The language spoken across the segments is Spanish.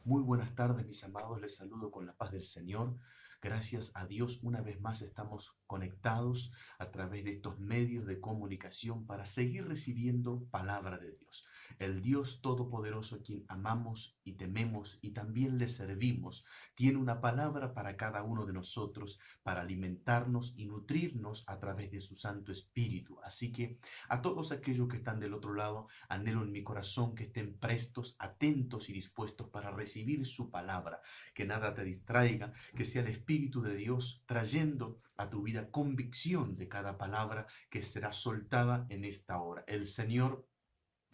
Muy buenas tardes, mis amados. Les saludo con la paz del Señor. Gracias a Dios, una vez más estamos conectados a través de estos medios de comunicación para seguir recibiendo palabra de Dios. El Dios Todopoderoso, a quien amamos y tememos y también le servimos, tiene una palabra para cada uno de nosotros para alimentarnos y nutrirnos a través de su Santo Espíritu. Así que a todos aquellos que están del otro lado, anhelo en mi corazón que estén prestos, atentos y dispuestos para recibir su palabra, que nada te distraiga, que sea el Espíritu de Dios trayendo a tu vida convicción de cada palabra que será soltada en esta hora. El Señor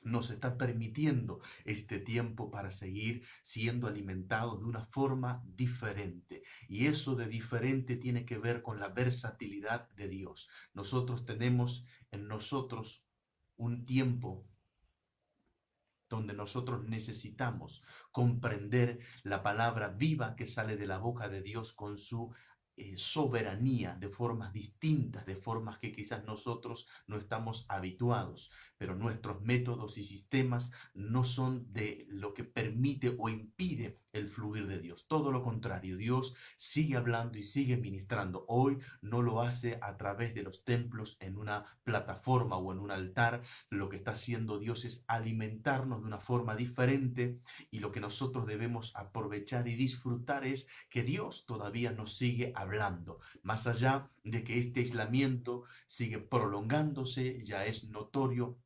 nos está permitiendo este tiempo para seguir siendo alimentados de una forma diferente. Y eso de diferente tiene que ver con la versatilidad de Dios. Nosotros tenemos en nosotros un tiempo donde nosotros necesitamos comprender la palabra viva que sale de la boca de Dios con su soberanía, de formas distintas, de formas que quizás nosotros no estamos habituados, pero nuestros métodos y sistemas no son de lo que permite o impide el fluir de Dios. Todo lo contrario, Dios sigue hablando y sigue ministrando. Hoy no lo hace a través de los templos en una plataforma o en un altar. Lo que está haciendo Dios es alimentarnos de una forma diferente, y lo que nosotros debemos aprovechar y disfrutar es que Dios todavía nos sigue hablando. Más allá de que este aislamiento sigue prolongándose, ya es notorio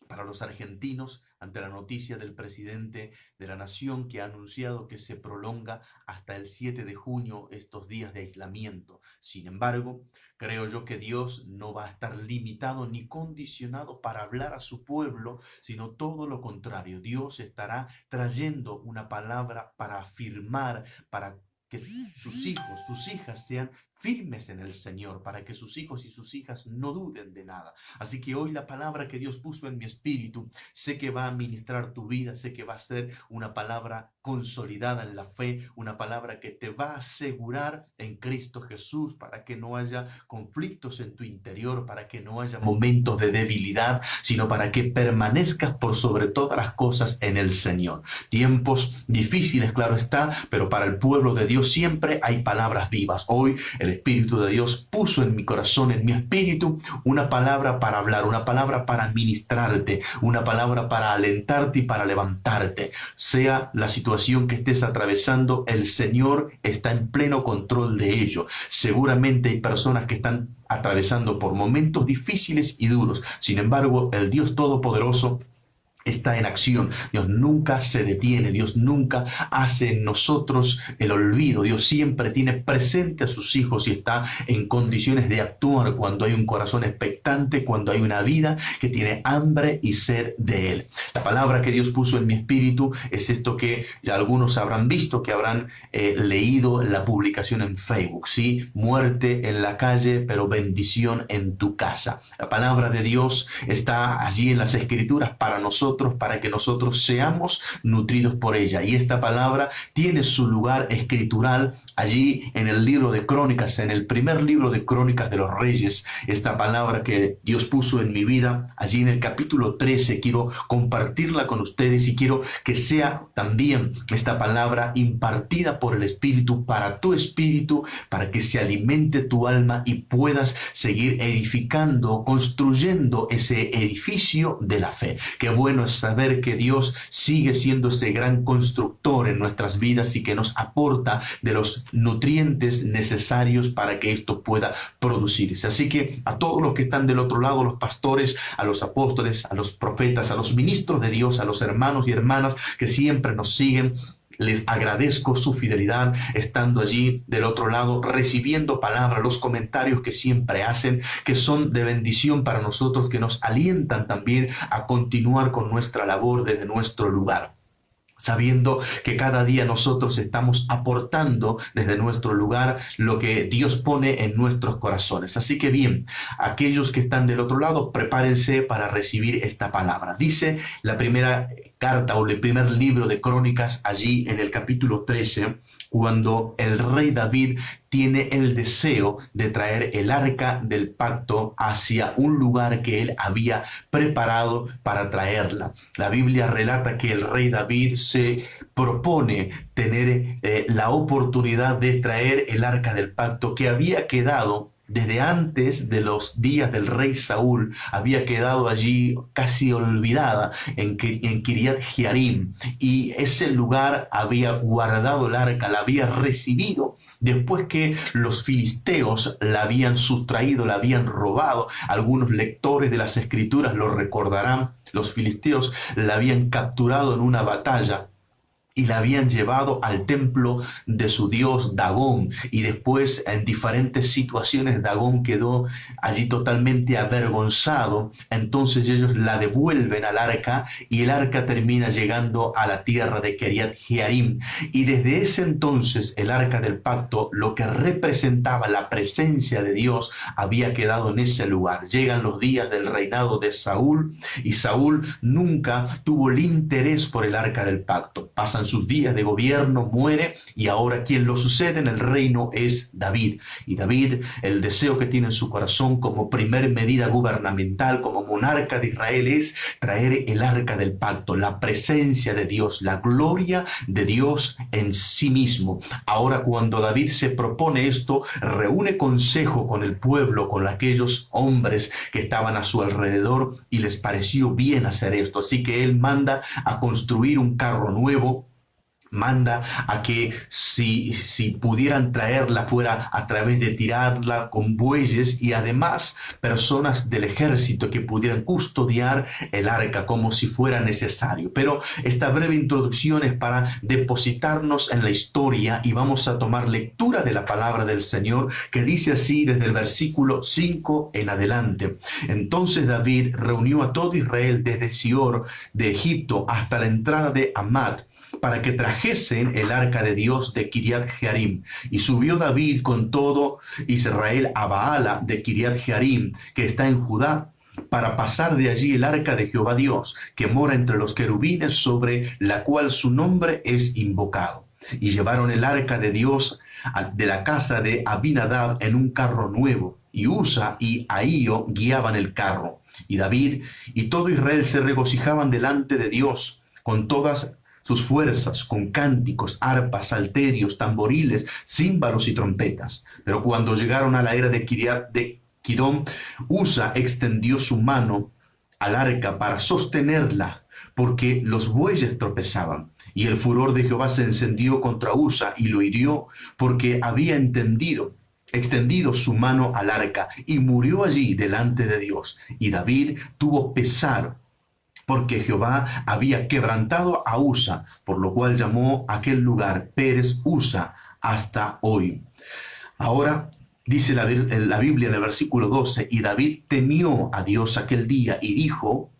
para los argentinos ante la noticia del presidente de la nación que ha anunciado que se prolonga hasta el 7 de junio estos días de aislamiento. Sin embargo, creo yo que Dios no va a estar limitado ni condicionado para hablar a su pueblo, sino todo lo contrario. Dios estará trayendo una palabra para afirmar, para que sus hijos, sus hijas sean firmes en el Señor, para que sus hijos y sus hijas no duden de nada. Así que hoy la palabra que Dios puso en mi espíritu, sé que va a ministrar tu vida, sé que va a ser una palabra consolidada en la fe, una palabra que te va a asegurar en Cristo Jesús, para que no haya conflictos en tu interior, para que no haya momentos de debilidad, sino para que permanezcas por sobre todas las cosas en el Señor. Tiempos difíciles, claro está, pero para el pueblo de Dios siempre hay palabras vivas. Hoy el Espíritu de Dios puso en mi corazón, en mi espíritu, una palabra para hablar, una palabra para ministrarte, una palabra para alentarte y para levantarte. Sea la situación que estés atravesando, el Señor está en pleno control de ello. Seguramente hay personas que están atravesando por momentos difíciles y duros. Sin embargo, el Dios Todopoderoso está en acción. Dios nunca se detiene, Dios nunca hace en nosotros el olvido. Dios siempre tiene presente a sus hijos y está en condiciones de actuar cuando hay un corazón expectante, cuando hay una vida que tiene hambre y sed de Él. La palabra que Dios puso en mi espíritu es esto que ya algunos habrán visto, que habrán leído la publicación en Facebook, ¿sí? Muerte en la calle, pero bendición en tu casa. La palabra de Dios está allí en las Escrituras para nosotros, para que nosotros seamos nutridos por ella. Y esta palabra tiene su lugar escritural allí en el libro de Crónicas, en el primer libro de Crónicas de los Reyes. Esta palabra que Dios puso en mi vida, allí en el capítulo 13, quiero compartirla con ustedes y quiero que sea también esta palabra impartida por el Espíritu para tu espíritu, para que se alimente tu alma y puedas seguir edificando, construyendo ese edificio de la fe. Qué bueno es saber que Dios sigue siendo ese gran constructor en nuestras vidas y que nos aporta de los nutrientes necesarios para que esto pueda producirse. Así que a todos los que están del otro lado, los pastores, a los apóstoles, a los profetas, a los ministros de Dios, a los hermanos y hermanas que siempre nos siguen, les agradezco su fidelidad estando allí del otro lado, recibiendo palabras, los comentarios que siempre hacen, que son de bendición para nosotros, que nos alientan también a continuar con nuestra labor desde nuestro lugar, sabiendo que cada día nosotros estamos aportando desde nuestro lugar lo que Dios pone en nuestros corazones. Así que bien, aquellos que están del otro lado, prepárense para recibir esta palabra. Dice la primera carta o el primer libro de Crónicas, allí en el capítulo 13, cuando el rey David tiene el deseo de traer el arca del pacto hacia un lugar que él había preparado para traerla. La Biblia relata que el rey David se propone tener la oportunidad de traer el arca del pacto que había quedado desde antes de los días del rey Saúl, había quedado allí casi olvidada en Kiriat Jearim, y ese lugar había guardado el arca, la había recibido después que los filisteos la habían sustraído, la habían robado. Algunos lectores de las escrituras lo recordarán. Los filisteos la habían capturado en una batalla y la habían llevado al templo de su dios Dagón, y después en diferentes situaciones Dagón quedó allí totalmente avergonzado. Entonces ellos la devuelven al arca y el arca termina llegando a la tierra de Kiriat Jearim, y desde ese entonces el arca del pacto, lo que representaba la presencia de Dios, había quedado en ese lugar. Llegan los días del reinado de Saúl, y Saúl nunca tuvo el interés por el arca del pacto. Pasan sus días de gobierno, muere, y ahora quien lo sucede en el reino es David. Y David, el deseo que tiene en su corazón como primer medida gubernamental, como monarca de Israel, es traer el arca del pacto, la presencia de Dios, la gloria de Dios en sí mismo. Ahora, cuando David se propone esto, reúne consejo con el pueblo, con aquellos hombres que estaban a su alrededor, y les pareció bien hacer esto. Así que él manda a construir un carro nuevo, manda a que si pudieran traerla fuera a través de tirarla con bueyes, y además personas del ejército que pudieran custodiar el arca como si fuera necesario. Pero esta breve introducción es para depositarnos en la historia, y vamos a tomar lectura de la palabra del Señor, que dice así desde el versículo 5 en adelante. Entonces David reunió a todo Israel desde Sior de Egipto hasta la entrada de Amat, para que trajesen el arca de Dios de Kiriat Jearim. Y subió David con todo Israel a Baala de Kiriat Jearim, que está en Judá, para pasar de allí el arca de Jehová Dios, que mora entre los querubines, sobre la cual su nombre es invocado. Y llevaron el arca de Dios de la casa de Abinadab en un carro nuevo, y Usa y Ahío guiaban el carro. Y David y todo Israel se regocijaban delante de Dios con todas sus fuerzas, con cánticos, arpas, salterios, tamboriles, címbalos y trompetas. Pero cuando llegaron a la era de Kidón, Usa extendió su mano al arca para sostenerla, porque los bueyes tropezaban. Y el furor de Jehová se encendió contra Usa y lo hirió, porque había extendido su mano al arca, y murió allí delante de Dios. Y David tuvo pesar, porque Jehová había quebrantado a Usa, por lo cual llamó aquel lugar Pérez Usa hasta hoy. Ahora dice la Biblia en el versículo 12, y David temió a Dios aquel día y dijo: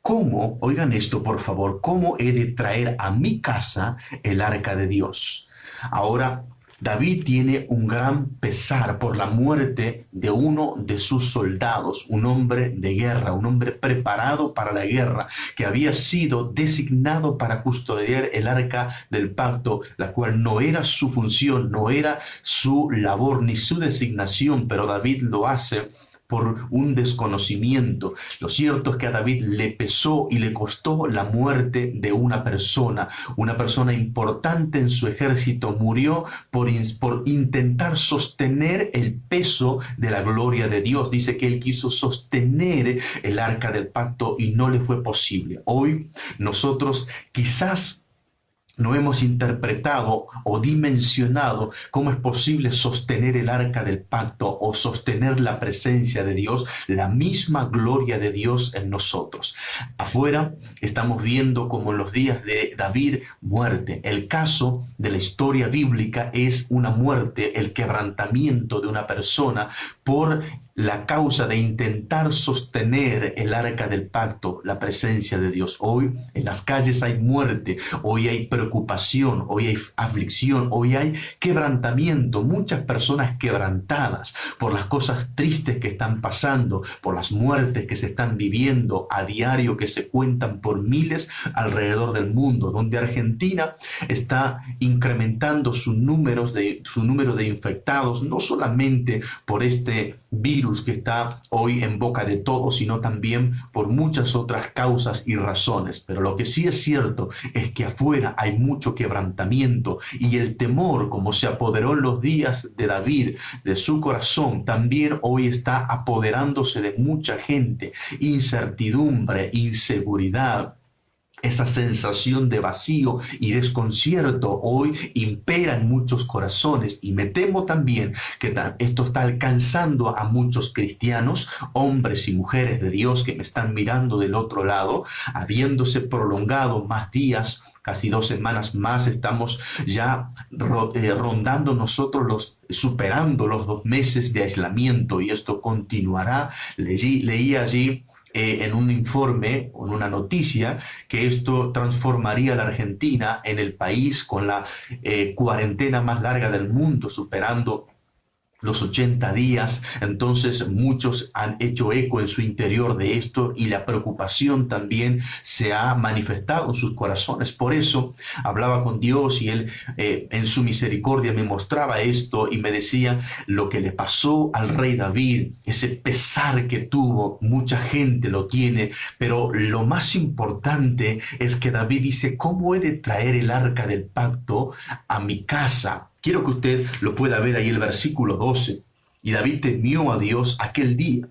¿cómo, oigan esto por favor, cómo he de traer a mi casa el arca de Dios? Ahora, David tiene un gran pesar por la muerte de uno de sus soldados, un hombre de guerra, un hombre preparado para la guerra, que había sido designado para custodiar el arca del pacto, la cual no era su función, no era su labor ni su designación, pero David lo hace por un desconocimiento. Lo cierto es que a David le pesó y le costó la muerte de una persona importante en su ejército. Murió por intentar sostener el peso de la gloria de Dios. Dice que él quiso sostener el arca del pacto y no le fue posible. Hoy nosotros quizás no hemos interpretado o dimensionado cómo es posible sostener el arca del pacto o sostener la presencia de Dios, la misma gloria de Dios en nosotros. Afuera estamos viendo como en los días de David, muerte. El caso de la historia bíblica es una muerte, el quebrantamiento de una persona por la causa de intentar sostener el arca del pacto, la presencia de Dios. Hoy en las calles hay muerte, hoy hay preocupación, hoy hay aflicción, hoy hay quebrantamiento, muchas personas quebrantadas por las cosas tristes que están pasando, por las muertes que se están viviendo a diario, que se cuentan por miles alrededor del mundo, donde Argentina está incrementando su número de infectados, no solamente por este virus que está hoy en boca de todos, sino también por muchas otras causas y razones. Pero lo que sí es cierto es que afuera hay mucho quebrantamiento y el temor, como se apoderó en los días de David, de su corazón, también hoy está apoderándose de mucha gente. Incertidumbre, inseguridad, esa sensación de vacío y desconcierto hoy impera en muchos corazones, y me temo también que esto está alcanzando a muchos cristianos, hombres y mujeres de Dios que me están mirando del otro lado, habiéndose prolongado más días. Casi 2 semanas más estamos ya rondando nosotros superando los 2 meses de aislamiento, y esto continuará. Leí allí en un informe, en una noticia, que esto transformaría a la Argentina en el país con la cuarentena más larga del mundo, superando los 80 días. Entonces muchos han hecho eco en su interior de esto, y la preocupación también se ha manifestado en sus corazones. Por eso hablaba con Dios, y Él en su misericordia me mostraba esto y me decía lo que le pasó al rey David, ese pesar que tuvo. Mucha gente lo tiene, pero lo más importante es que David dice: ¿cómo he de traer el arca del pacto a mi casa? Quiero que usted lo pueda ver ahí, el versículo 12. Y David temió a Dios aquel día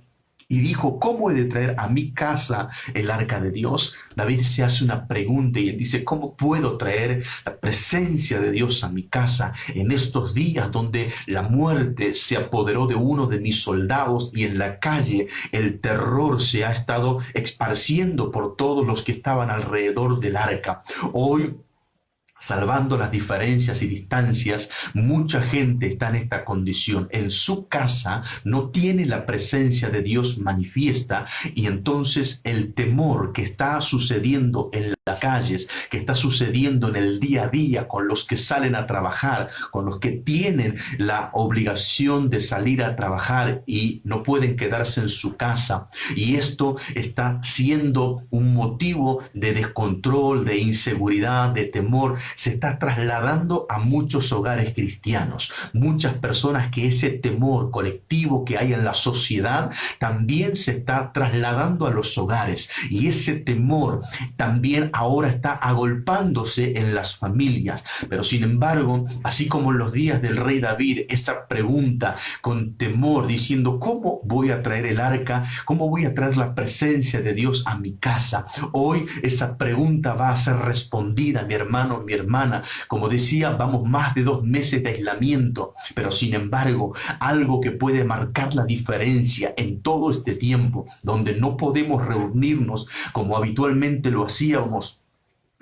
y dijo: ¿cómo he de traer a mi casa el arca de Dios? David se hace una pregunta y él dice: ¿cómo puedo traer la presencia de Dios a mi casa en estos días donde la muerte se apoderó de uno de mis soldados, y en la calle el terror se ha estado esparciendo por todos los que estaban alrededor del arca? Hoy, salvando las diferencias y distancias, mucha gente está en esta condición. En su casa no tiene la presencia de Dios manifiesta, y entonces el temor que está sucediendo en las calles, que está sucediendo en el día a día con los que salen a trabajar, con los que tienen la obligación de salir a trabajar y no pueden quedarse en su casa. Y esto está siendo un motivo de descontrol, de inseguridad, de temor. Se está trasladando a muchos hogares cristianos. Muchas personas, que ese temor colectivo que hay en la sociedad también se está trasladando a los hogares, y ese temor también ahora está agolpándose en las familias. Pero sin embargo, así como en los días del rey David, esa pregunta con temor, diciendo: ¿cómo voy a traer el arca? ¿Cómo voy a traer la presencia de Dios a mi casa? Hoy esa pregunta va a ser respondida, mi hermano, mi hermana. Como decía, vamos más de 2 meses de aislamiento, pero sin embargo, algo que puede marcar la diferencia en todo este tiempo, donde no podemos reunirnos como habitualmente lo hacíamos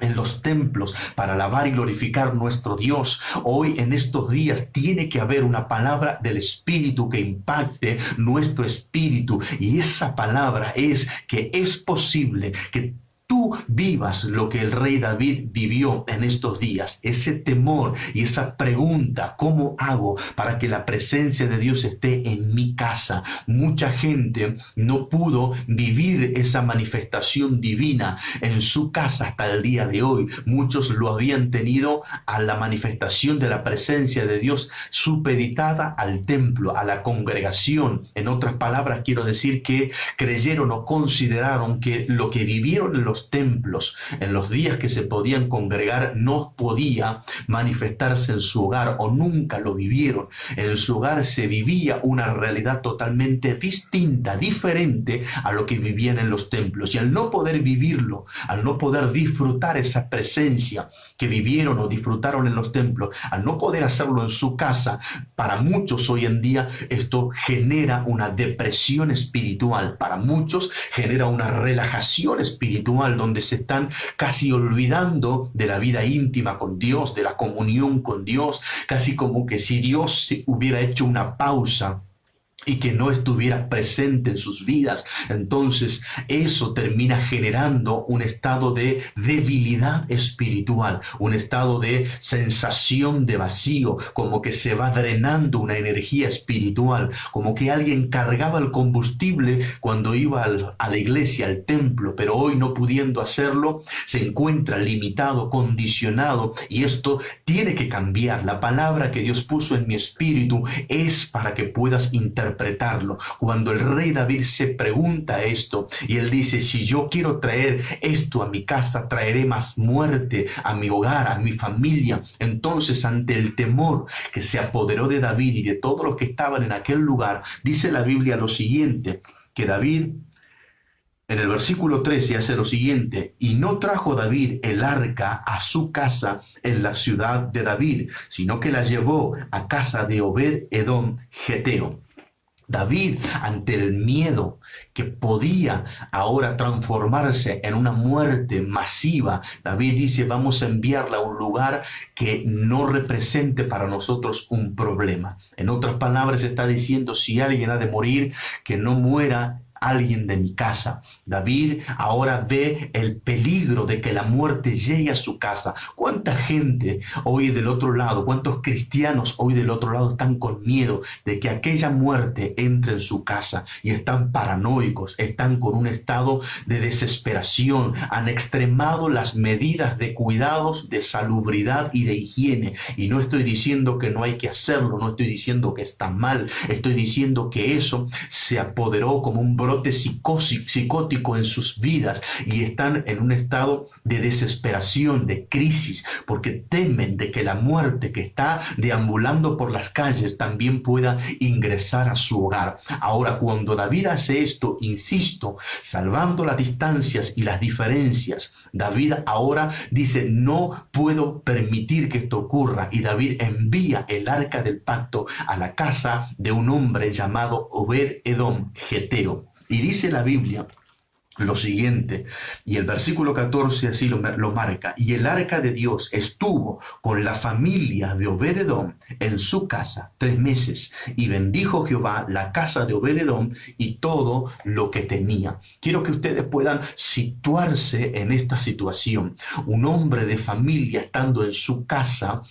en los templos para alabar y glorificar nuestro Dios. Hoy, en estos días, tiene que haber una palabra del Espíritu que impacte nuestro espíritu, y esa palabra es que es posible que tú vivas lo que el rey David vivió en estos días, ese temor y esa pregunta: ¿cómo hago para que la presencia de Dios esté en mi casa? Mucha gente no pudo vivir esa manifestación divina en su casa hasta el día de hoy. Muchos lo habían tenido a la manifestación de la presencia de Dios supeditada al templo, a la congregación. En otras palabras, quiero decir que creyeron o consideraron que lo que vivieron en los templos, en los días que se podían congregar, no podía manifestarse en su hogar, o nunca lo vivieron. En su hogar se vivía una realidad totalmente distinta, diferente a lo que vivían en los templos, y al no poder vivirlo, al no poder disfrutar esa presencia que vivieron o disfrutaron en los templos, al no poder hacerlo en su casa, para muchos hoy en día esto genera una depresión espiritual. Para muchos genera una relajación espiritual, donde se están casi olvidando de la vida íntima con Dios, de la comunión con Dios, casi como que si Dios hubiera hecho una pausa y que no estuviera presente en sus vidas. Entonces eso termina generando un estado de debilidad espiritual, un estado de sensación de vacío, como que se va drenando una energía espiritual, como que alguien cargaba el combustible cuando iba a la iglesia, al templo, pero hoy no pudiendo hacerlo, se encuentra limitado, condicionado, y esto tiene que cambiar. La palabra que Dios puso en mi espíritu es para que puedas interpretarlo. Cuando el rey David se pregunta esto y él dice, si yo quiero traer esto a mi casa, traeré más muerte a mi hogar, a mi familia. Entonces, ante el temor que se apoderó de David y de todos los que estaban en aquel lugar, dice la Biblia lo siguiente, que David en el versículo 13 hace lo siguiente: y no trajo David el arca a su casa en la ciudad de David, sino que la llevó a casa de Obed-Edom Geteo. David, ante el miedo que podía ahora transformarse en una muerte masiva, David dice, vamos a enviarla a un lugar que no represente para nosotros un problema. En otras palabras, está diciendo, si alguien ha de morir, que no muera alguien de mi casa. David ahora ve el peligro de que la muerte llegue a su casa. ¿Cuánta gente hoy del otro lado, cuántos cristianos hoy del otro lado están con miedo de que aquella muerte entre en su casa y están paranoicos, están con un estado de desesperación, han extremado las medidas de cuidados, de salubridad y de higiene? Y no estoy diciendo que no hay que hacerlo, no estoy diciendo que está mal, estoy diciendo que eso se apoderó como un brote psicótico en sus vidas y están en un estado de desesperación, de crisis, porque temen de que la muerte que está deambulando por las calles también pueda ingresar a su hogar. Ahora, cuando David hace esto, insisto, salvando las distancias y las diferencias, David ahora dice, no puedo permitir que esto ocurra, y David envía el arca del pacto a la casa de un hombre llamado Obed-Edom Geteo. Y dice la Biblia lo siguiente, y el versículo 14 así lo marca: y el arca de Dios estuvo con la familia de Obed-Edom en su casa 3 meses, y bendijo Jehová la casa de Obed-Edom y todo lo que tenía. Quiero que ustedes puedan situarse en esta situación. Un hombre de familia estando en su casa,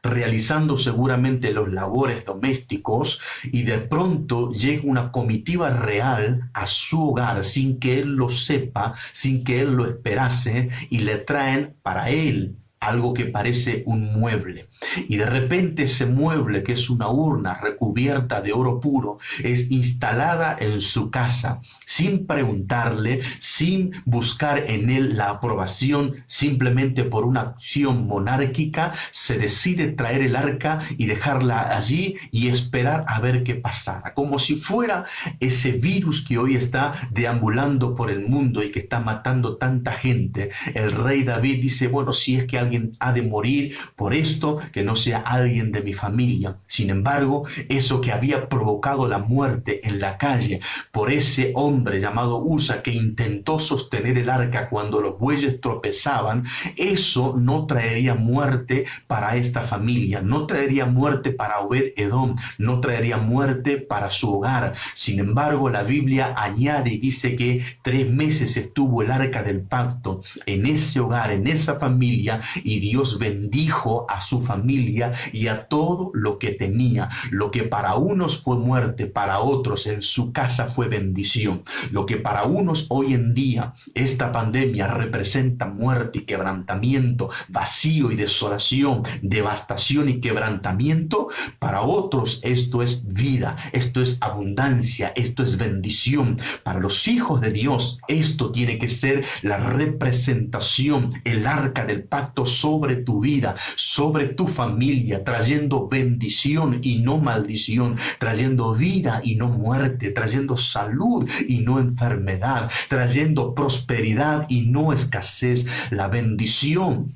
realizando seguramente los labores domésticos, y de pronto llega una comitiva real a su hogar sin que él lo sepa, sin que él lo esperase, y le traen para él algo que parece un mueble. Y de repente ese mueble, que es una urna recubierta de oro puro, es instalada en su casa sin preguntarle, sin buscar en él la aprobación. Simplemente por una acción monárquica se decide traer el arca y dejarla allí y esperar a ver qué pasara, como si fuera ese virus que hoy está deambulando por el mundo y que está matando tanta gente. El rey David dice, bueno, si es que alguien ha de morir por esto, que no sea alguien de mi familia. Sin embargo, eso que había provocado la muerte en la calle por ese hombre llamado Usa, que intentó sostener el arca cuando los bueyes tropezaban, eso no traería muerte para esta familia, no traería muerte para Obed-Edom, no traería muerte para su hogar. Sin embargo, la Biblia añade y dice que 3 meses estuvo el arca del pacto en ese hogar, en esa familia, y Dios bendijo a su familia y a todo lo que tenía. Lo que para unos fue muerte, para otros en su casa fue bendición. Lo que para unos hoy en día esta pandemia representa muerte y quebrantamiento, vacío y desolación, devastación y quebrantamiento, para otros esto es vida, esto es abundancia, esto es bendición. Para los hijos de Dios esto tiene que ser la representación, el arca del pacto sobre tu vida, sobre tu familia, trayendo bendición y no maldición, trayendo vida y no muerte, trayendo salud y no enfermedad, trayendo prosperidad y no escasez. La bendición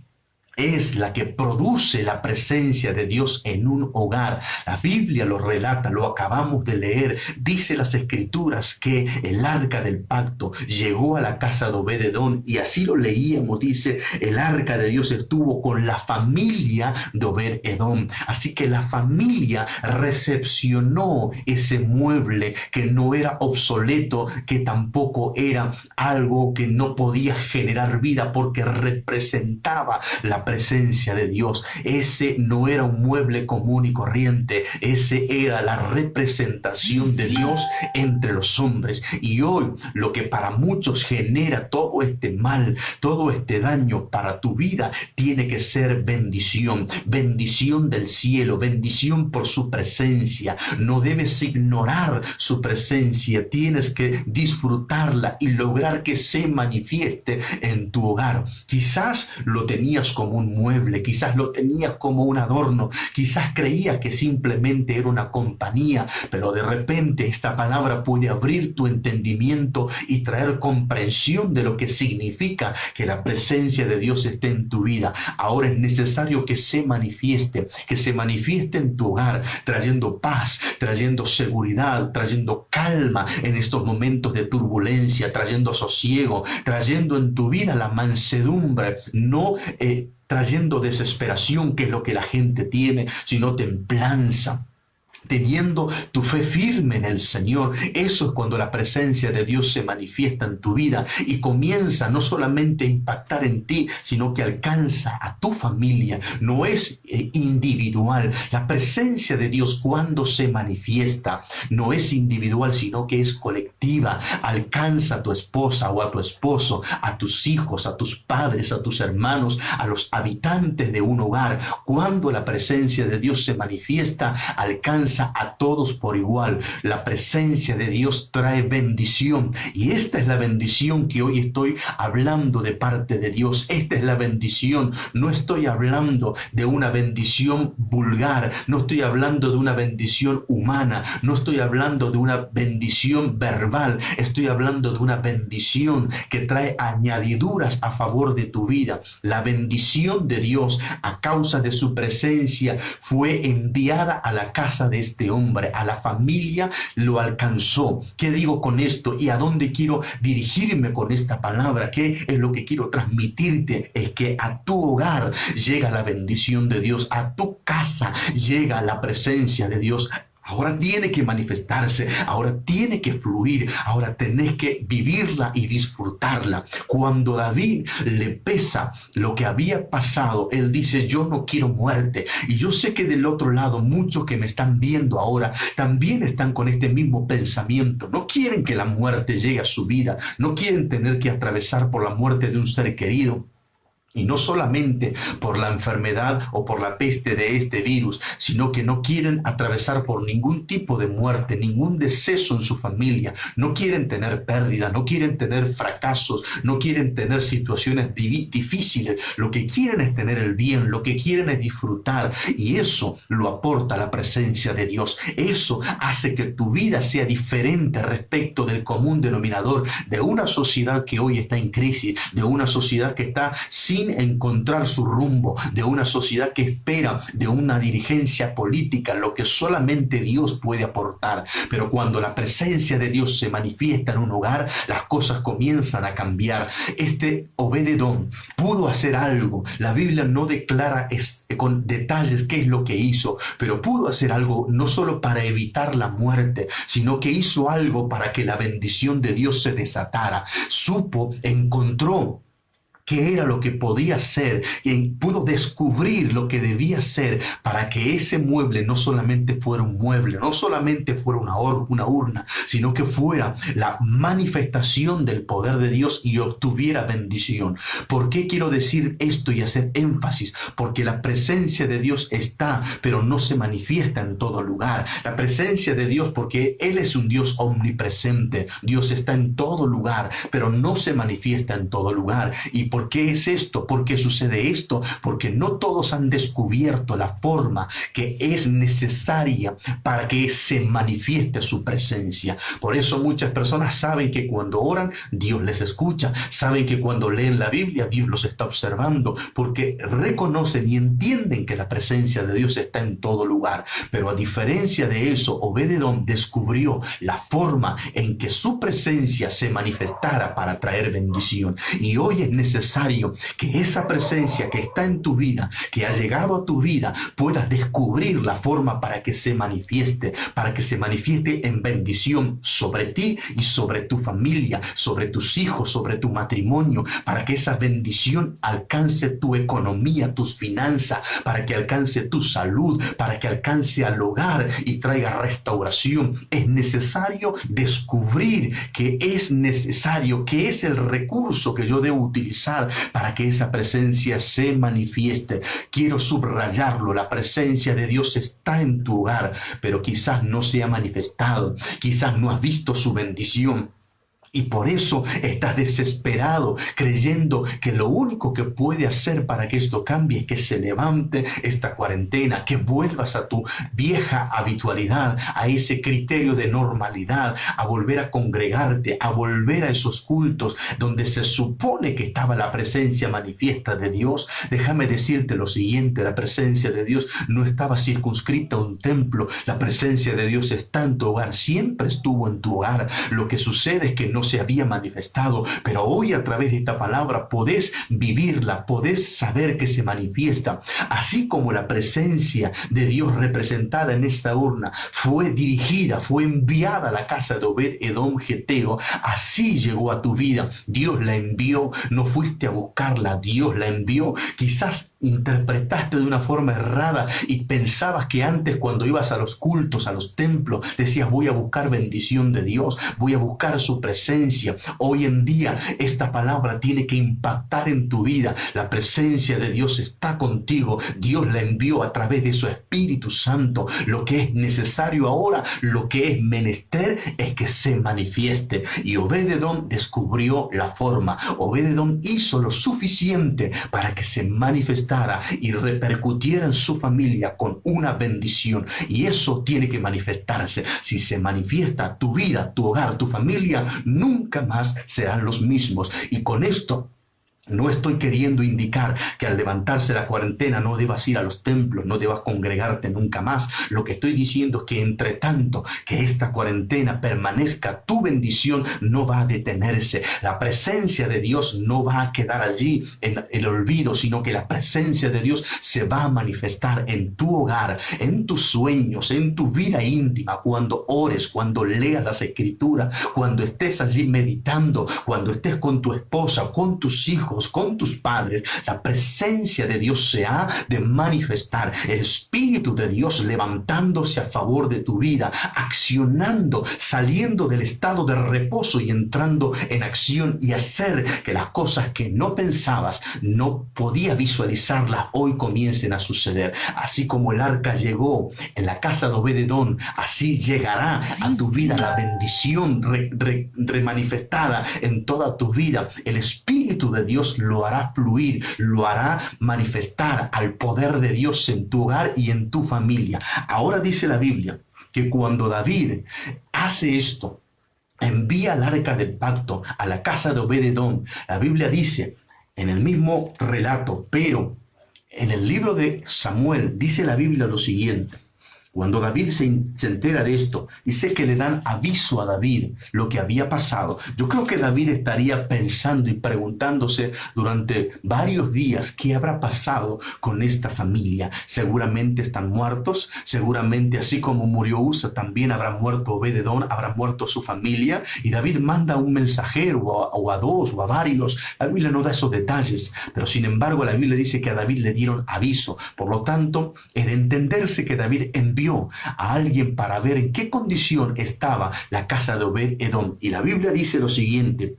es la que produce la presencia de Dios en un hogar. La Biblia lo relata, lo acabamos de leer. Dice las Escrituras que el arca del pacto llegó a la casa de Obed-edom, y así lo leíamos. Dice, el arca de Dios estuvo con la familia de Obed-edom. Así que la familia recepcionó ese mueble que no era obsoleto, que tampoco era algo que no podía generar vida, porque representaba la presencia de Dios. Ese no era un mueble común y corriente, ese era la representación de Dios entre los hombres. Y hoy lo que para muchos genera todo este mal, todo este daño para tu vida, tiene que ser bendición, bendición del cielo, bendición por su presencia. No debes ignorar su presencia, tienes que disfrutarla y lograr que se manifieste en tu hogar. Quizás lo tenías como un mueble, quizás lo tenías como un adorno, quizás creías que simplemente era una compañía, pero de repente esta palabra puede abrir tu entendimiento y traer comprensión de lo que significa que la presencia de Dios esté en tu vida. Ahora es necesario que se manifieste en tu hogar, trayendo paz, trayendo seguridad, trayendo calma en estos momentos de turbulencia, trayendo sosiego, trayendo en tu vida la mansedumbre, no trayendo desesperación, que es lo que la gente tiene, sino templanza, teniendo tu fe firme en el Señor. Eso es cuando la presencia de Dios se manifiesta en tu vida y comienza no solamente a impactar en ti, sino que alcanza a tu familia. No es individual. La presencia de Dios, cuando se manifiesta, no es individual, sino que es colectiva. Alcanza a tu esposa o a tu esposo, a tus hijos, a tus padres, a tus hermanos, a los habitantes de un hogar. Cuando la presencia de Dios se manifiesta, alcanza a todos por igual. La presencia de Dios trae bendición, y esta es la bendición que hoy estoy hablando de parte de Dios. Esta es la bendición. No estoy hablando de una bendición vulgar, no estoy hablando de una bendición humana, no estoy hablando de una bendición verbal, estoy hablando de una bendición que trae añadiduras a favor de tu vida. La bendición de Dios, a causa de su presencia, fue enviada a la casa de este hombre, a la familia lo alcanzó. ¿Qué digo con esto y a dónde quiero dirigirme con esta palabra? ¿Qué es lo que quiero transmitirte? Es que a tu hogar llega la bendición de Dios, a tu casa llega la presencia de Dios. Ahora tiene que manifestarse, ahora tiene que fluir, ahora tenés que vivirla y disfrutarla. Cuando David le pesa lo que había pasado, él dice, yo no quiero muerte. Y yo sé que del otro lado, muchos que me están viendo ahora también están con este mismo pensamiento. No quieren que la muerte llegue a su vida, no quieren tener que atravesar por la muerte de un ser querido. Y no solamente por la enfermedad o por la peste de este virus, sino que no quieren atravesar por ningún tipo de muerte, ningún deceso en su familia. No quieren tener pérdida, no quieren tener fracasos, no quieren tener situaciones difíciles. Lo que quieren es tener el bien, lo que quieren es disfrutar. Y eso lo aporta la presencia de Dios. Eso hace que tu vida sea diferente respecto del común denominador de una sociedad que hoy está en crisis, de una sociedad que está sin encontrar su rumbo, de una sociedad que espera de una dirigencia política lo que solamente Dios puede aportar. Pero cuando la presencia de Dios se manifiesta en un hogar, las cosas comienzan a cambiar. Este Obed-edom pudo hacer algo. La Biblia no declara con detalles qué es lo que hizo, pero pudo hacer algo no solo para evitar la muerte, sino que hizo algo para que la bendición de Dios se desatara. Encontró qué era lo que podía ser, y pudo descubrir lo que debía ser para que ese mueble no solamente fuera un mueble, no solamente fuera una urna, sino que fuera la manifestación del poder de Dios y obtuviera bendición. ¿Por qué quiero decir esto y hacer énfasis? Porque la presencia de Dios está, pero no se manifiesta en todo lugar. La presencia de Dios, porque Él es un Dios omnipresente. Dios está en todo lugar, pero no se manifiesta en todo lugar. Y por ¿Por qué es esto? ¿Por qué sucede esto? Porque no todos han descubierto la forma que es necesaria para que se manifieste su presencia. Por eso muchas personas saben que cuando oran, Dios les escucha. Saben que cuando leen la Biblia, Dios los está observando, porque reconocen y entienden que la presencia de Dios está en todo lugar. Pero a diferencia de eso, Obed-Edom descubrió la forma en que su presencia se manifestara para traer bendición. Y hoy es necesario que esa presencia que está en tu vida, que ha llegado a tu vida, puedas descubrir la forma para que se manifieste en bendición sobre ti y sobre tu familia, sobre tus hijos, sobre tu matrimonio, para que esa bendición alcance tu economía, tus finanzas, para que alcance tu salud, para que alcance al hogar y traiga restauración. Es necesario descubrir que es necesario, que es el recurso que yo debo utilizar para que esa presencia se manifieste. Quiero subrayarlo, la presencia de Dios está en tu hogar, pero quizás no se ha manifestado, quizás no has visto su bendición. Y por eso estás desesperado, creyendo que lo único que puede hacer para que esto cambie es que se levante esta cuarentena, que vuelvas a tu vieja habitualidad, a ese criterio de normalidad, a volver a congregarte, a volver a esos cultos donde se supone que estaba la presencia manifiesta de Dios. Déjame decirte lo siguiente, la presencia de Dios no estaba circunscrita a un templo, la presencia de Dios está en tu hogar, siempre estuvo en tu hogar. Lo que sucede es que no se había manifestado, pero hoy a través de esta palabra podés vivirla, podés saber que se manifiesta. Así como la presencia de Dios representada en esta urna fue dirigida, fue enviada a la casa de Obed-Edom geteo, así llegó a tu vida. Dios la envió, no fuiste a buscarla, Dios la envió. Quizás interpretaste de una forma errada y pensabas que antes, cuando ibas a los cultos, a los templos, decías: voy a buscar bendición de Dios, voy a buscar su presencia. Hoy en día esta palabra tiene que impactar en tu vida. La presencia de Dios está contigo. Dios la envió a través de su Espíritu Santo. Lo que es necesario ahora, lo que es menester, es que se manifieste. Y Obed-Edom descubrió la forma. Obed-Edom hizo lo suficiente para que se manifestara y repercutiera en su familia con una bendición. Y eso tiene que manifestarse. Si se manifiesta, tu vida, tu hogar, tu familia nunca más serán los mismos. Y con esto no estoy queriendo indicar que al levantarse la cuarentena no debas ir a los templos, no debas congregarte nunca más. Lo que estoy diciendo es que entre tanto que esta cuarentena permanezca, tu bendición no va a detenerse. La presencia de Dios no va a quedar allí en el olvido, sino que la presencia de Dios se va a manifestar en tu hogar, en tus sueños, en tu vida íntima, cuando ores, cuando leas las Escrituras, cuando estés allí meditando, cuando estés con tu esposa, con tus hijos, con tus padres. La presencia de Dios se ha de manifestar. El Espíritu de Dios levantándose a favor de tu vida, accionando, saliendo del estado de reposo y entrando en acción y hacer que las cosas que no pensabas, no podías visualizarlas, hoy comiencen a suceder. Así como el arca llegó en la casa de Obed-Edom, así llegará a tu vida la bendición remanifestada en toda tu vida. El Espíritu de Dios lo hará fluir, lo hará manifestar al poder de Dios en tu hogar y en tu familia. Ahora dice la Biblia que cuando David hace esto, envía el arca del pacto a la casa de Obed-Edom, la Biblia dice en el mismo relato, pero en el libro de Samuel dice la Biblia lo siguiente: cuando David se entera de esto, dice que le dan aviso a David lo que había pasado. Yo creo que David estaría pensando y preguntándose durante varios días qué habrá pasado con esta familia. Seguramente están muertos, seguramente así como murió Usa, también habrá muerto Obed-Edom, habrá muerto su familia. Y David manda un mensajero o a dos o a varios. La Biblia no da esos detalles, pero sin embargo la Biblia dice que a David le dieron aviso. Por lo tanto, es de entenderse que David envió envió a alguien para ver en qué condición estaba la casa de Obed-Edom. Y la Biblia dice lo siguiente: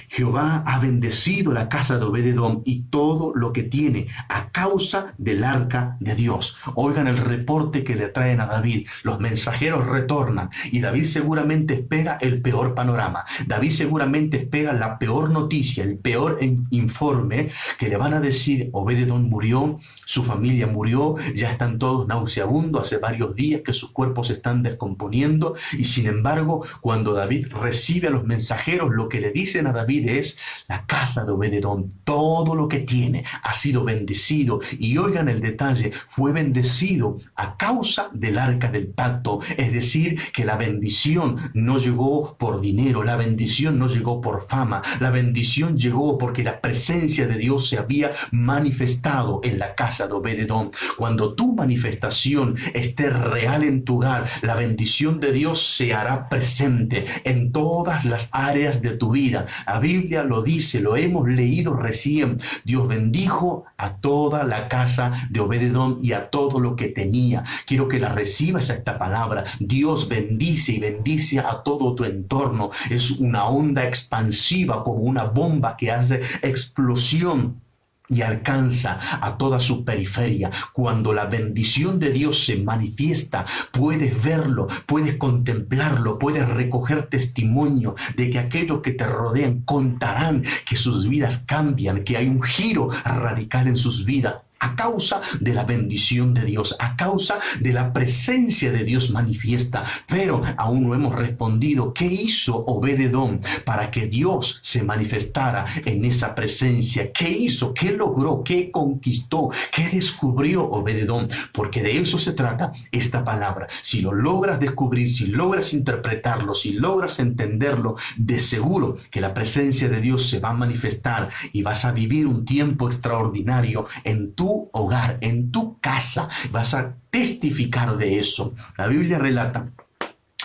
Jehová ha bendecido la casa de Obed-Edom y todo lo que tiene a causa del arca de Dios. Oigan el reporte que le traen a David. Los mensajeros retornan y David seguramente espera el peor panorama. David seguramente espera la peor noticia, el peor informe, que le van a decir: Obed-Edom murió, su familia murió, ya están todos nauseabundos, hace varios días que sus cuerpos se están descomponiendo. Y sin embargo, cuando David recibe a los mensajeros, lo que le dicen a David es: la casa de Obed-Edom, todo lo que tiene ha sido bendecido. Y oigan el detalle: fue bendecido a causa del arca del pacto. Es decir, que la bendición no llegó por dinero, la bendición no llegó por fama, la bendición llegó porque la presencia de Dios se había manifestado en la casa de Obed-Edom. Cuando tu manifestación esté real en tu hogar, la bendición de Dios se hará presente en todas las áreas de tu vida. La Biblia lo dice, lo hemos leído recién. Dios bendijo a toda la casa de Obed-Edom y a todo lo que tenía. Quiero que la recibas esta palabra. Dios bendice y bendice a todo tu entorno. Es una onda expansiva, como una bomba que hace explosión y alcanza a toda su periferia. Cuando la bendición de Dios se manifiesta, puedes verlo, puedes contemplarlo, puedes recoger testimonio de que aquellos que te rodean contarán que sus vidas cambian, que hay un giro radical en sus vidas, a causa de la bendición de Dios, a causa de la presencia de Dios manifiesta. Pero aún no hemos respondido: ¿qué hizo Obed-Edom para que Dios se manifestara en esa presencia? ¿Qué hizo? ¿Qué logró? ¿Qué conquistó? ¿Qué descubrió Obed-Edom? Porque de eso se trata esta palabra. Si lo logras descubrir, si logras interpretarlo, si logras entenderlo, de seguro que la presencia de Dios se va a manifestar y vas a vivir un tiempo extraordinario en tu hogar, en tu casa. Vas a testificar de eso. La Biblia relata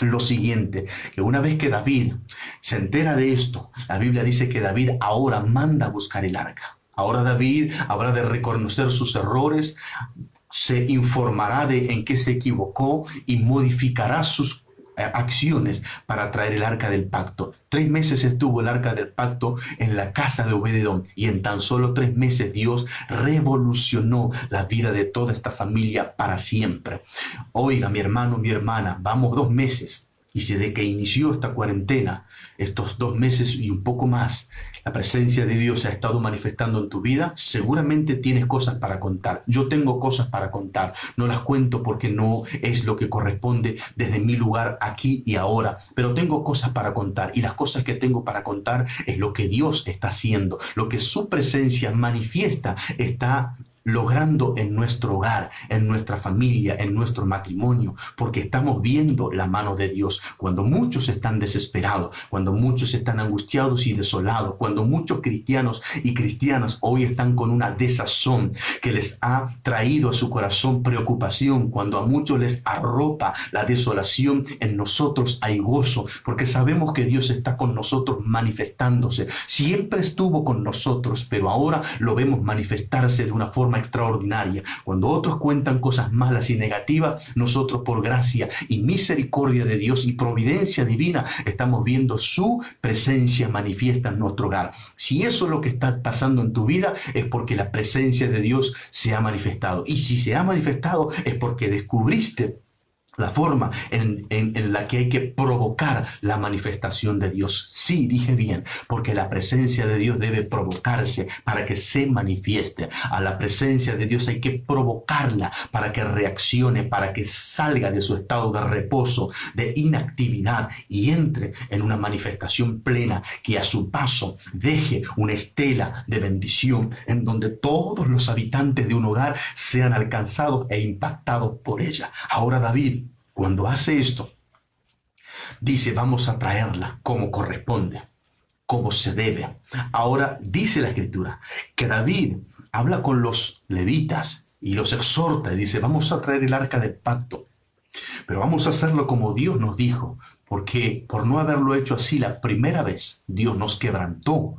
lo siguiente, que una vez que David se entera de esto, la Biblia dice que David ahora manda a buscar el arca. Ahora David habrá de reconocer sus errores, se informará de en qué se equivocó y modificará sus acciones para traer el arca del pacto. 3 meses estuvo el arca del pacto en la casa de Obed-Edom y en tan solo 3 meses Dios revolucionó la vida de toda esta familia para siempre. Oiga, mi hermano, mi hermana, vamos 2 meses y desde que inició esta cuarentena, estos 2 meses y un poco más, la presencia de Dios se ha estado manifestando en tu vida. Seguramente tienes cosas para contar. Yo tengo cosas para contar. No las cuento porque no es lo que corresponde desde mi lugar aquí y ahora. Pero tengo cosas para contar. Y las cosas que tengo para contar es lo que Dios está haciendo. Lo que su presencia manifiesta está logrando en nuestro hogar, en nuestra familia, en nuestro matrimonio, porque estamos viendo la mano de Dios. Cuando muchos están desesperados, cuando muchos están angustiados y desolados, cuando muchos cristianos y cristianas hoy están con una desazón que les ha traído a su corazón preocupación, cuando a muchos les arropa la desolación, en nosotros hay gozo, porque sabemos que Dios está con nosotros manifestándose. Siempre estuvo con nosotros, pero ahora lo vemos manifestarse de una forma extraordinaria. Cuando otros cuentan cosas malas y negativas, nosotros por gracia y misericordia de Dios y providencia divina estamos viendo su presencia manifiesta en nuestro hogar. Si eso es lo que está pasando en tu vida, es porque la presencia de Dios se ha manifestado. Y si se ha manifestado, es porque descubriste la forma en la que hay que provocar la manifestación de Dios. Sí, dije bien, porque la presencia de Dios debe provocarse para que se manifieste. A la presencia de Dios hay que provocarla para que reaccione, para que salga de su estado de reposo, de inactividad y entre en una manifestación plena que a su paso deje una estela de bendición en donde todos los habitantes de un hogar sean alcanzados e impactados por ella. Ahora David, cuando hace esto, dice: vamos a traerla como corresponde, como se debe. Ahora dice la Escritura que David habla con los levitas y los exhorta y dice: vamos a traer el arca del pacto, pero vamos a hacerlo como Dios nos dijo, porque por no haberlo hecho así la primera vez, Dios nos quebrantó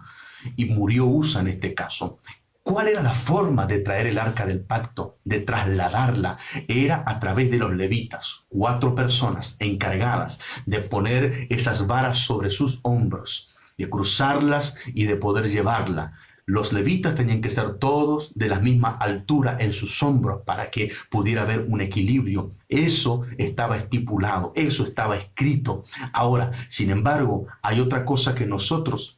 y murió Usa en este caso. ¿Cuál era la forma de traer el arca del pacto, de trasladarla? Era a través de los levitas, 4 personas encargadas de poner esas varas sobre sus hombros, de cruzarlas y de poder llevarla. Los levitas tenían que ser todos de la misma altura en sus hombros para que pudiera haber un equilibrio. Eso estaba estipulado, eso estaba escrito. Ahora, sin embargo, hay otra cosa que nosotros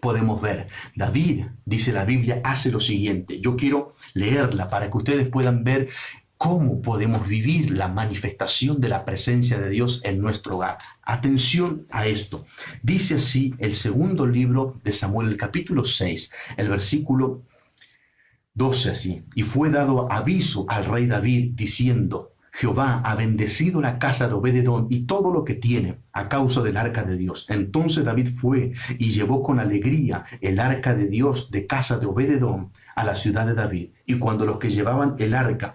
podemos ver. David, dice la Biblia, hace lo siguiente. Yo quiero leerla para que ustedes puedan ver cómo podemos vivir la manifestación de la presencia de Dios en nuestro hogar. Atención a esto. Dice así el segundo libro de Samuel, el capítulo 6, el versículo 12 así. Y fue dado aviso al rey David diciendo: Jehová ha bendecido la casa de Obed-edom y todo lo que tiene a causa del arca de Dios. Entonces David fue y llevó con alegría el arca de Dios de casa de Obed-edom a la ciudad de David. Y cuando los que llevaban el arca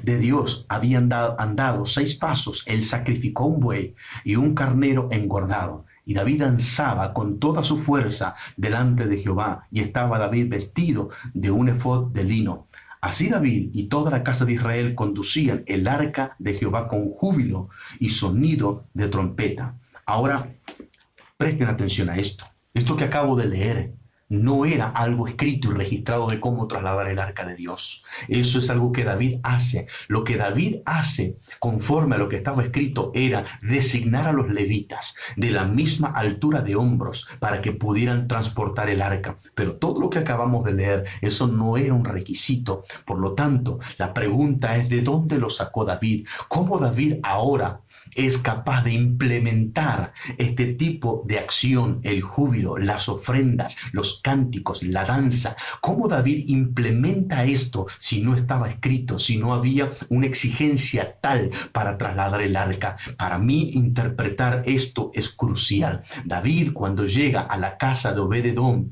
de Dios habían andado 6 pasos, él sacrificó un buey y un carnero engordado. Y David danzaba con toda su fuerza delante de Jehová, y estaba David vestido de un efod de lino. Así David y toda la casa de Israel conducían el arca de Jehová con júbilo y sonido de trompeta. Ahora, presten atención a esto. Esto que acabo de leer no era algo escrito y registrado de cómo trasladar el arca de Dios. Eso es algo que David hace. Lo que David hace, conforme a lo que estaba escrito, era designar a los levitas de la misma altura de hombros para que pudieran transportar el arca. Pero todo lo que acabamos de leer, eso no era un requisito. Por lo tanto, la pregunta es: ¿de dónde lo sacó David? ¿Cómo David ahora es capaz de implementar este tipo de acción, el júbilo, las ofrendas, los cánticos, la danza? ¿Cómo David implementa esto si no estaba escrito, si no había una exigencia tal para trasladar el arca? Para mí, interpretar esto es crucial. David, cuando llega a la casa de Obed-edom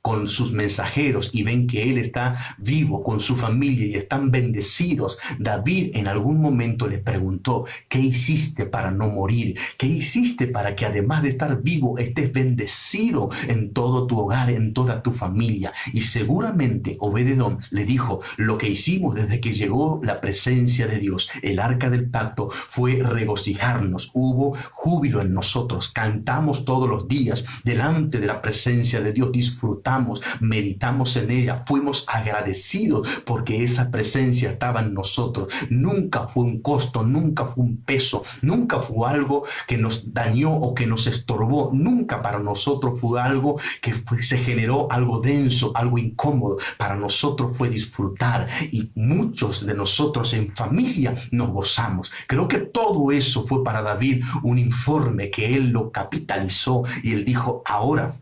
con sus mensajeros y ven que él está vivo con su familia y están bendecidos, David en algún momento le preguntó: ¿qué hiciste para no morir? ¿Qué hiciste para que además de estar vivo estés bendecido en todo tu hogar, en toda tu familia? Y seguramente Obed-edom le dijo: lo que hicimos desde que llegó la presencia de Dios, el arca del pacto, fue regocijarnos. Hubo júbilo en nosotros, cantamos todos los días delante de la presencia de Dios, disfrutamos, meditamos en ella, fuimos agradecidos porque esa presencia estaba en nosotros. Nunca fue un costo, nunca fue un peso, nunca fue algo que nos dañó o que nos estorbó. Nunca para nosotros fue algo que se generó algo denso, algo incómodo. Para nosotros fue disfrutar, y muchos de nosotros en familia nos gozamos. Creo que todo eso fue para David un informe que él lo capitalizó, y él dijo: ahora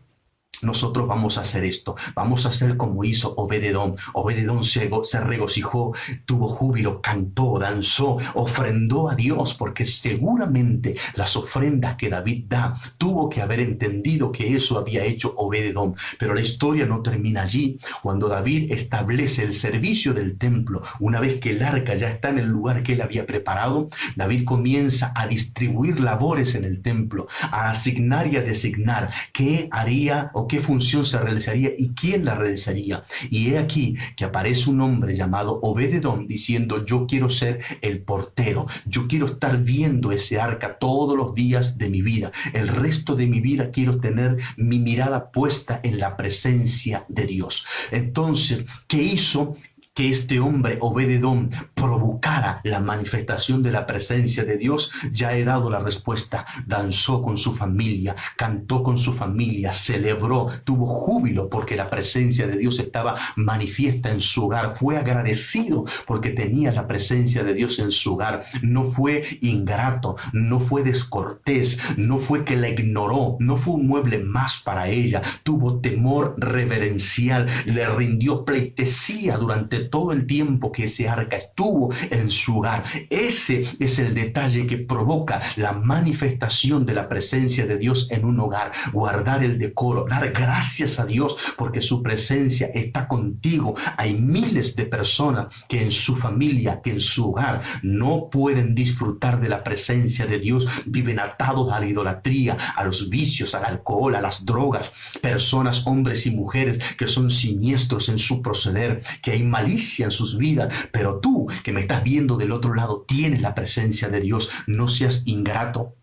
nosotros vamos a hacer esto, vamos a hacer como hizo Obed-edom. Obed-edom se regocijó, tuvo júbilo, cantó, danzó, ofrendó a Dios, porque seguramente las ofrendas que David da, tuvo que haber entendido que eso había hecho Obed-edom. Pero la historia no termina allí. Cuando David establece el servicio del templo, una vez que el arca ya está en el lugar que él había preparado, David comienza a distribuir labores en el templo, a asignar y a designar qué haría o qué función se realizaría y quién la realizaría. Y he aquí que aparece un hombre llamado Obed-edom diciendo: yo quiero ser el portero, yo quiero estar viendo ese arca todos los días de mi vida, el resto de mi vida quiero tener mi mirada puesta en la presencia de Dios. Entonces, ¿qué hizo que este hombre Obed-edom provocara la manifestación de la presencia de Dios? Ya he dado la respuesta. Danzó con su familia, cantó con su familia, celebró, tuvo júbilo porque la presencia de Dios estaba manifiesta en su hogar. Fue agradecido porque tenía la presencia de Dios en su hogar. No fue ingrato, no fue descortés, no fue que la ignoró, no fue un mueble más para ella. Tuvo temor reverencial, le rindió pleitesía durante todo el tiempo que ese arca estuvo estuvo en su hogar. Ese es el detalle que provoca la manifestación de la presencia de Dios en un hogar. Guardar el decoro, dar gracias a Dios porque su presencia está contigo. Hay miles de personas que en su familia, que en su hogar no pueden disfrutar de la presencia de Dios. Viven atados a la idolatría, a los vicios, al alcohol, a las drogas. Personas, hombres y mujeres que son siniestros en su proceder, que hay malicia en sus vidas. Pero tú que me estás viendo del otro lado, tienes la presencia de Dios. No seas ingrato.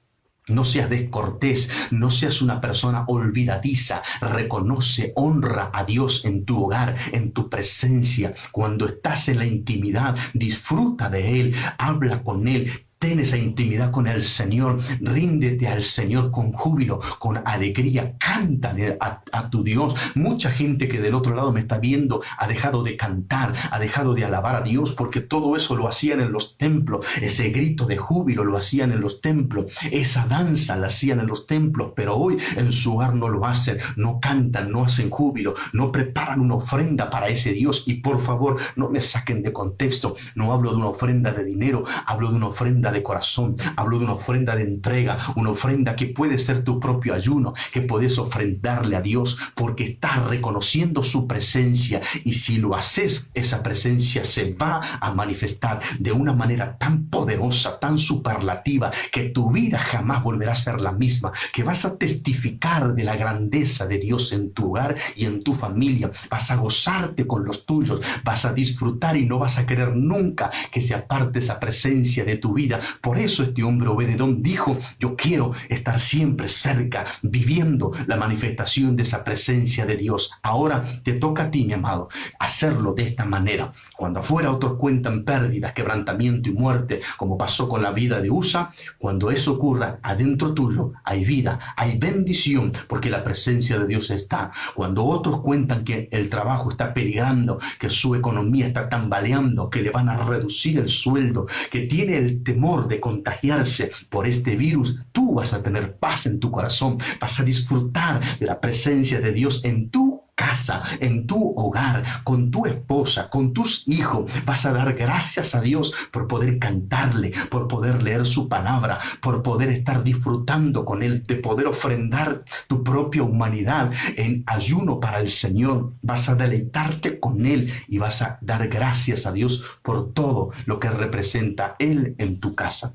No seas descortés, no seas una persona olvidadiza. Reconoce, honra a Dios en tu hogar, en tu presencia. Cuando estás en la intimidad, disfruta de Él, habla con Él. Ten esa intimidad con el Señor, ríndete al Señor con júbilo, con alegría, cántale a tu Dios. Mucha gente que del otro lado me está viendo ha dejado de cantar, ha dejado de alabar a Dios, porque todo eso lo hacían en los templos, ese grito de júbilo lo hacían en los templos, esa danza la hacían en los templos, pero hoy en su hogar no lo hacen, no cantan, no hacen júbilo, no preparan una ofrenda para ese Dios. Y por favor, no me saquen de contexto, no hablo de una ofrenda de dinero, hablo de una ofrenda de corazón, hablo de una ofrenda de entrega, una ofrenda que puede ser tu propio ayuno, que puedes ofrendarle a Dios porque estás reconociendo su presencia, y si lo haces, esa presencia se va a manifestar de una manera tan poderosa, tan superlativa, que tu vida jamás volverá a ser la misma, que vas a testificar de la grandeza de Dios en tu hogar y en tu familia, vas a gozarte con los tuyos, vas a disfrutar y no vas a querer nunca que se aparte esa presencia de tu vida. Por eso este hombre Obed-edom dijo: yo quiero estar siempre cerca, viviendo la manifestación de esa presencia de Dios. Ahora te toca a ti, mi amado, hacerlo de esta manera. Cuando afuera otros cuentan pérdidas, quebrantamiento y muerte, como pasó con la vida de Usa, cuando eso ocurra, adentro tuyo hay vida, hay bendición, porque la presencia de Dios está. Cuando otros cuentan que el trabajo está peligrando, que su economía está tambaleando, que le van a reducir el sueldo, que tiene el temor de contagiarse por este virus, tú vas a tener paz en tu corazón, vas a disfrutar de la presencia de Dios en tu casa, en tu hogar, con tu esposa, con tus hijos. Vas a dar gracias a Dios por poder cantarle, por poder leer su palabra, por poder estar disfrutando con Él, de poder ofrendar tu propia humanidad en ayuno para el Señor. Vas a deleitarte con Él y vas a dar gracias a Dios por todo lo que representa Él en tu casa.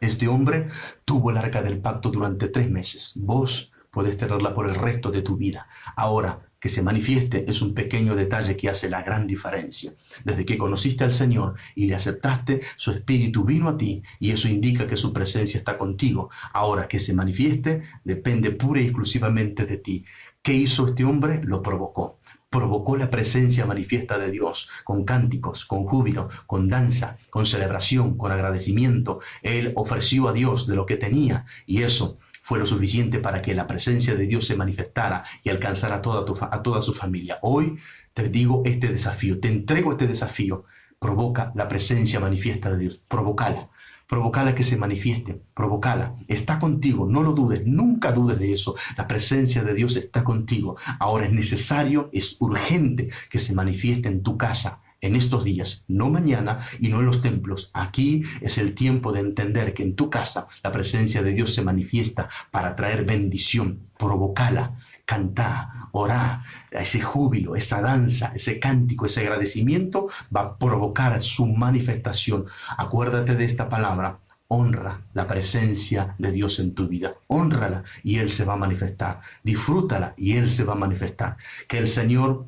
Este hombre tuvo el arca del pacto durante 3 meses. Vos puedes tenerla por el resto de tu vida. Ahora, que se manifieste es un pequeño detalle que hace la gran diferencia. Desde que conociste al Señor y le aceptaste, su Espíritu vino a ti y eso indica que su presencia está contigo. Ahora, que se manifieste depende pura y exclusivamente de ti. ¿Qué hizo este hombre? Lo provocó. Provocó la presencia manifiesta de Dios con cánticos, con júbilo, con danza, con celebración, con agradecimiento. Él ofreció a Dios de lo que tenía y eso fue lo suficiente para que la presencia de Dios se manifestara y alcanzara a toda su familia. Hoy te digo este desafío, te entrego este desafío. Provoca la presencia manifiesta de Dios, provocala que se manifieste, provocala. Está contigo, no lo dudes, nunca dudes de eso. La presencia de Dios está contigo. Ahora es necesario, es urgente que se manifieste en tu casa, en estos días, no mañana y no en los templos. Aquí es el tiempo de entender que en tu casa la presencia de Dios se manifiesta para traer bendición. Provocala, cantá, orá, ese júbilo, esa danza, ese cántico, ese agradecimiento va a provocar su manifestación. Acuérdate de esta palabra. Honra la presencia de Dios en tu vida. Hónrala y Él se va a manifestar. Disfrútala y Él se va a manifestar. Que el Señor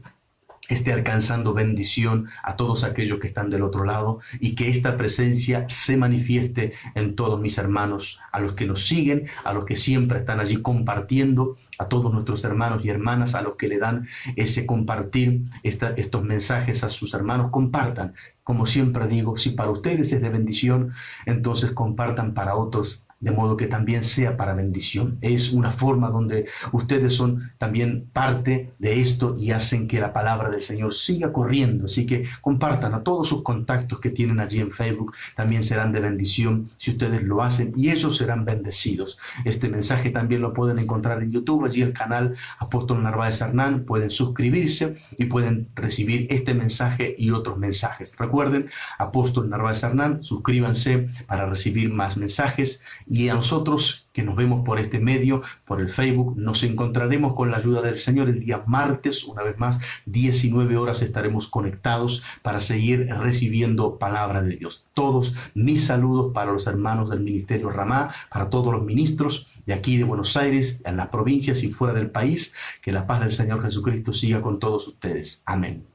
esté alcanzando bendición a todos aquellos que están del otro lado y que esta presencia se manifieste en todos mis hermanos, a los que nos siguen, a los que siempre están allí compartiendo, a todos nuestros hermanos y hermanas, a los que le dan ese compartir estos mensajes a sus hermanos. Compartan, como siempre digo, si para ustedes es de bendición, entonces compartan para otros de modo que también sea para bendición. Es una forma donde ustedes son también parte de esto y hacen que la palabra del Señor siga corriendo. Así que compartan a todos sus contactos que tienen allí en Facebook, también serán de bendición si ustedes lo hacen y ellos serán bendecidos. Este mensaje también lo pueden encontrar en YouTube, allí el canal Apóstol Narváez Hernán, pueden suscribirse y pueden recibir este mensaje y otros mensajes. Recuerden, Apóstol Narváez Hernán, suscríbanse para recibir más mensajes. Y a nosotros que nos vemos por este medio, por el Facebook, nos encontraremos con la ayuda del Señor el día martes, una vez más, 19 horas estaremos conectados para seguir recibiendo palabra de Dios. Todos mis saludos para los hermanos del Ministerio Ramá, para todos los ministros de aquí de Buenos Aires, en las provincias y fuera del país. Que la paz del Señor Jesucristo siga con todos ustedes. Amén.